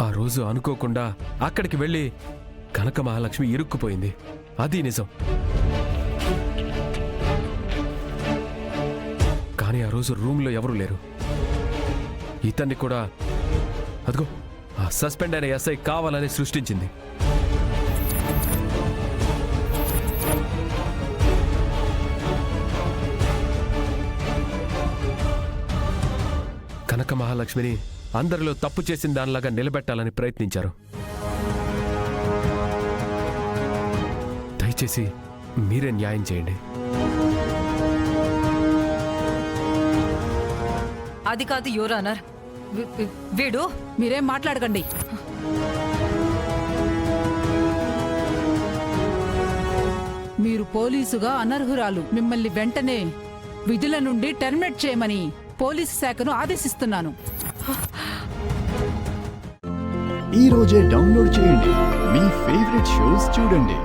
ఆ రోజు అనుకోకుండా అక్కడికి వెళ్ళి కనక మహాలక్ష్మి ఇరుక్కుపోయింది. అది నిజం. కానీ ఆ రోజు రూమ్లో ఎవరూ లేరు. ఇతన్ని కూడా అదిగో ఆ సస్పెండ్ అయిన ఎస్ఐ కావాలని సృష్టించింది. కనక మహాలక్ష్మిని అందరిలో తప్పు చేసిన దానిలాగా నిలబెట్టాలని ప్రయత్నించారు. దయచేసి మీరే న్యాయం చేయండి. అది కాదు యువర్ ఆనర్, వీడు. మీరేం మాట్లాడకండి. మీరు పోలీసుగా అనర్హురాలు. మిమ్మల్ని వెంటనే విధుల నుండి టెర్మినేట్ చేయమని పోలీసు శాఖను ఆదేశిస్తున్నాను. ఈ రోజే డౌన్లోడ్ చేయండి. మీ ఫేవరెట్ షోస్ చూడండి.